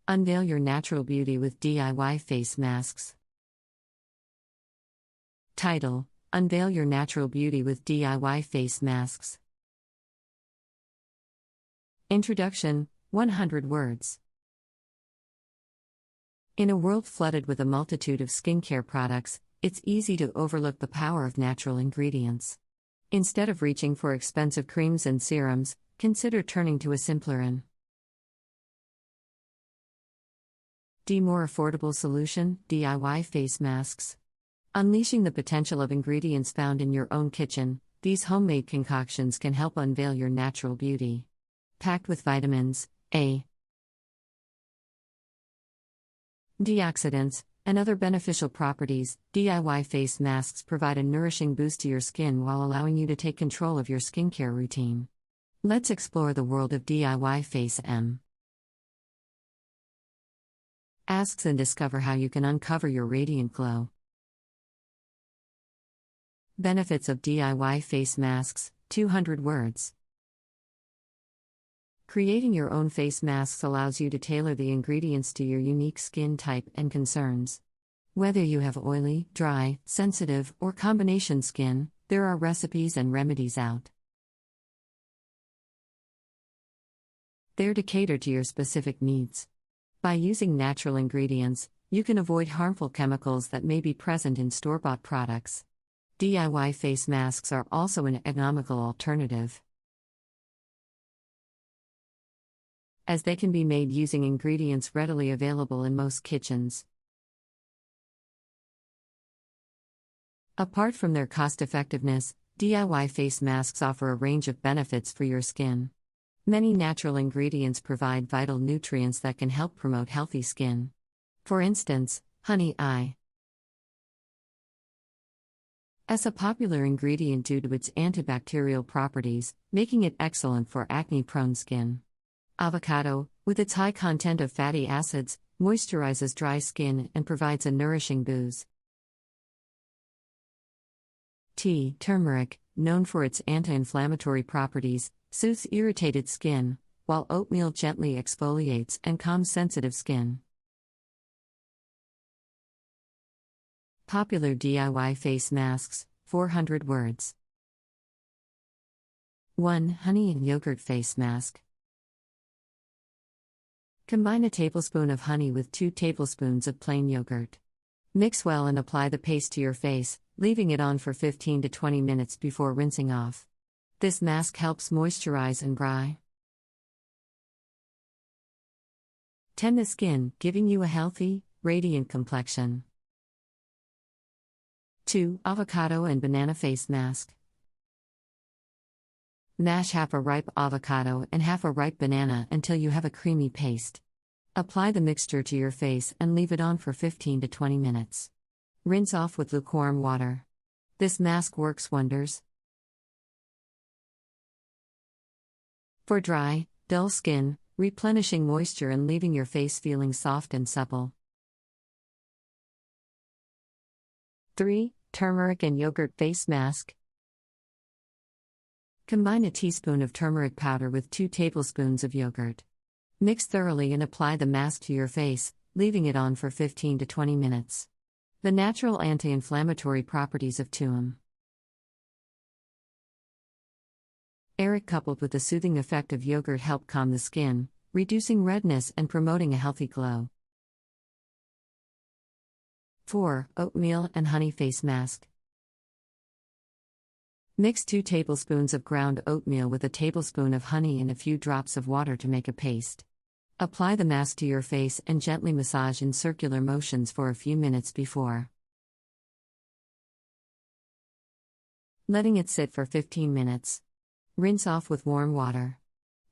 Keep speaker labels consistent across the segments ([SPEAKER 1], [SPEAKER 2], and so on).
[SPEAKER 1] Unveil your natural beauty with DIY face masks. Title: Unveil your natural beauty with DIY face masks. Introduction: 100 words. In a world flooded with a multitude of skincare products, it's easy to overlook the power of natural ingredients. Instead of reaching for expensive creams and serums, consider turning to a simpler and more affordable solution: DIY face masks. Unleashing the potential of ingredients found in your own kitchen, these homemade concoctions can help unveil your natural beauty. Packed with vitamins, A, antioxidants, and other beneficial properties, DIY face masks provide a nourishing boost to your skin while allowing you to take control of your skincare routine. Let's explore the world of DIY face masks and discover how you can uncover your radiant glow. Benefits of DIY face masks, 200 words. Creating your own face masks allows you to tailor the ingredients to your unique skin type and concerns. Whether you have oily, dry, sensitive, or combination skin, there are recipes and remedies out there to cater to your specific needs. By using natural ingredients, you can avoid harmful chemicals that may be present in store-bought products. DIY face masks are also an economical alternative, as they can be made using ingredients readily available in most kitchens. Apart from their cost-effectiveness, DIY face masks offer a range of benefits for your skin. Many natural ingredients provide vital nutrients that can help promote healthy skin. For instance, honey is a popular ingredient due to its antibacterial properties, making it excellent for acne-prone skin. Avocado, with its high content of fatty acids, moisturizes dry skin and provides a nourishing boost. Tea, turmeric, known for its anti-inflammatory properties, soothes irritated skin, while oatmeal gently exfoliates and calms sensitive skin. Popular DIY face masks, 400 words. 1. Honey and yogurt face mask. Combine a tablespoon of honey with 2 tablespoons of plain yogurt. Mix well and apply the paste to your face, leaving it on for 15 to 20 minutes before rinsing off. This mask helps moisturize and brighten the skin, giving you a healthy, radiant complexion. 2. Avocado and banana face mask. Mash half a ripe avocado and half a ripe banana until you have a creamy paste. Apply the mixture to your face and leave it on for 15 to 20 minutes. Rinse off with lukewarm water. This mask works wonders for dry, dull skin, replenishing moisture and leaving your face feeling soft and supple. 3. Turmeric and yogurt face mask. Combine a teaspoon of turmeric powder with 2 tablespoons of yogurt. Mix thoroughly and apply the mask to your face, leaving it on for 15 to 20 minutes. The natural anti-inflammatory properties of turmeric coupled with the soothing effect of yogurt help calm the skin, reducing redness and promoting a healthy glow. 4. Oatmeal and honey face mask. Mix 2 tablespoons of ground oatmeal with a tablespoon of honey and a few drops of water to make a paste. Apply the mask to your face and gently massage in circular motions for a few minutes before letting it sit for 15 minutes. Rinse off with warm water.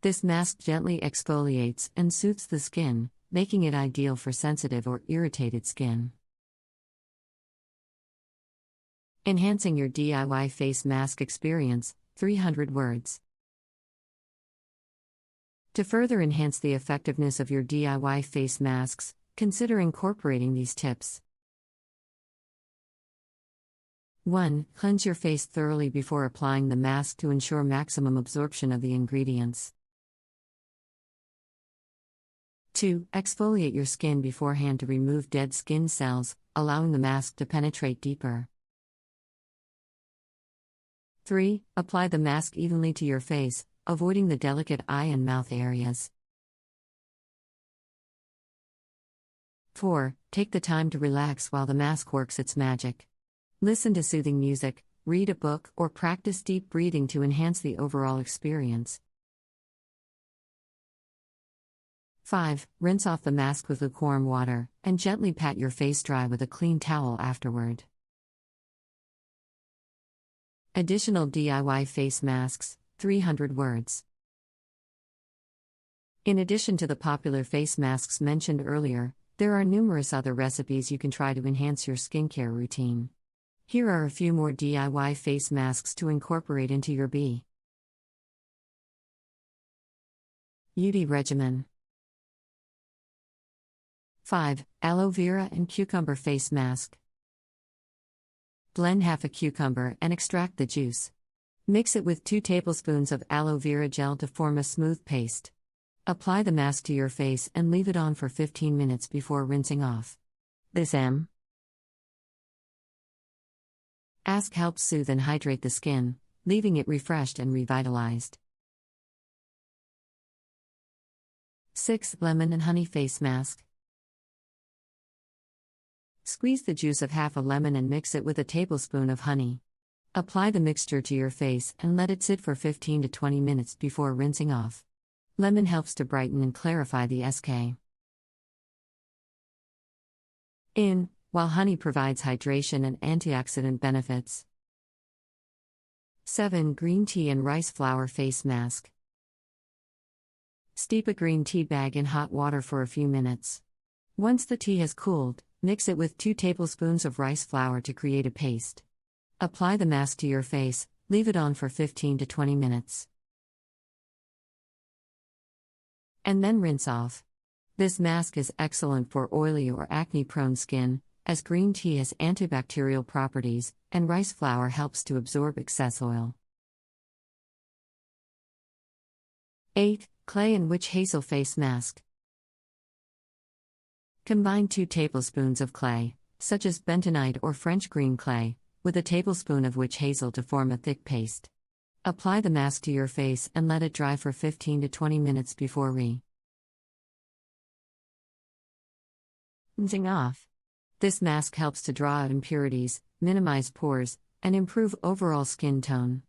[SPEAKER 1] This mask gently exfoliates and soothes the skin, making it ideal for sensitive or irritated skin. Enhancing your DIY face mask experience, 300 words. To further enhance the effectiveness of your DIY face masks, consider incorporating these tips. 1. Cleanse your face thoroughly before applying the mask to ensure maximum absorption of the ingredients. 2. Exfoliate your skin beforehand to remove dead skin cells, allowing the mask to penetrate deeper. 3. Apply the mask evenly to your face, avoiding the delicate eye and mouth areas. 4. Take the time to relax while the mask works its magic. Listen to soothing music, read a book, or practice deep breathing to enhance the overall experience. 5. Rinse off the mask with lukewarm water, and gently pat your face dry with a clean towel afterward. Additional DIY face masks, 300 words. In addition to the popular face masks mentioned earlier, there are numerous other recipes you can try to enhance your skincare routine. Here are a few more DIY face masks to incorporate into your beauty regimen. 5. Aloe vera and cucumber face mask. Blend half a cucumber and extract the juice. Mix it with 2 tablespoons of aloe vera gel to form a smooth paste. Apply the mask to your face and leave it on for 15 minutes before rinsing off. This mask helps soothe and hydrate the skin, leaving it refreshed and revitalized. 6. Lemon and honey face mask. Squeeze the juice of half a lemon and mix it with a tablespoon of honey. Apply the mixture to your face and let it sit for 15 to 20 minutes before rinsing off. Lemon helps to brighten and clarify the skin. While honey provides hydration and antioxidant benefits. 7. Green tea and rice flour face mask. Steep a green tea bag in hot water for a few minutes. Once the tea has cooled, mix it with 2 tablespoons of rice flour to create a paste. Apply the mask to your face, leave it on for 15 to 20 minutes. And then rinse off. This mask is excellent for oily or acne-prone skin, as green tea has antibacterial properties, and rice flour helps to absorb excess oil. 8. Clay and witch hazel face mask. Combine 2 tablespoons of clay, such as bentonite or French green clay, with a tablespoon of witch hazel to form a thick paste. Apply the mask to your face and let it dry for 15 to 20 minutes before rinsing off. This mask helps to draw out impurities, minimize pores, and improve overall skin tone.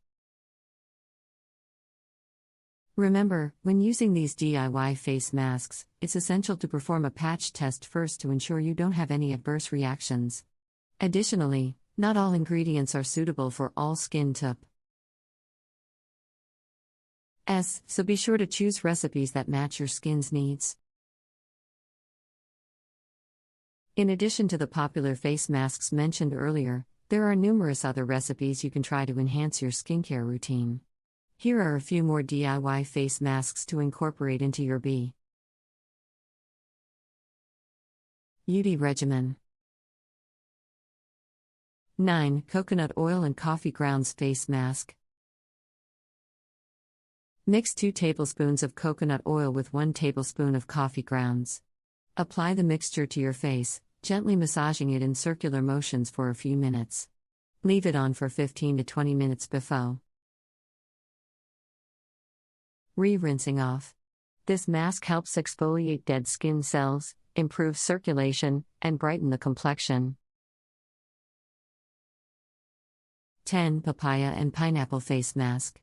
[SPEAKER 1] Remember, when using these DIY face masks, it's essential to perform a patch test first to ensure you don't have any adverse reactions. Additionally, not all ingredients are suitable for all skin types, so be sure to choose recipes that match your skin's needs. In addition to the popular face masks mentioned earlier, there are numerous other recipes you can try to enhance your skincare routine. Here are a few more DIY face masks to incorporate into your beauty regimen. 9. Coconut oil and coffee grounds face mask. Mix 2 tablespoons of coconut oil with 1 tablespoon of coffee grounds. Apply the mixture to your face, gently massaging it in circular motions for a few minutes. Leave it on for 15 to 20 minutes before rinsing off. This mask helps exfoliate dead skin cells, improve circulation, and brighten the complexion. 10. Papaya and pineapple face mask.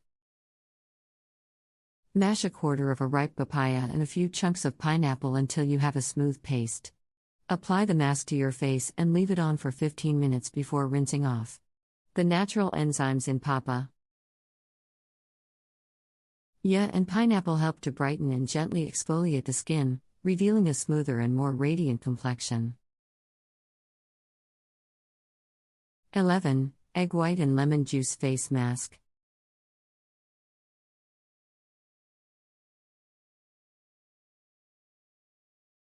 [SPEAKER 1] Mash a quarter of a ripe papaya and a few chunks of pineapple until you have a smooth paste. Apply the mask to your face and leave it on for 15 minutes before rinsing off. The natural enzymes in papaya and pineapple help to brighten and gently exfoliate the skin, revealing a smoother and more radiant complexion. 11. Egg white and lemon juice face mask.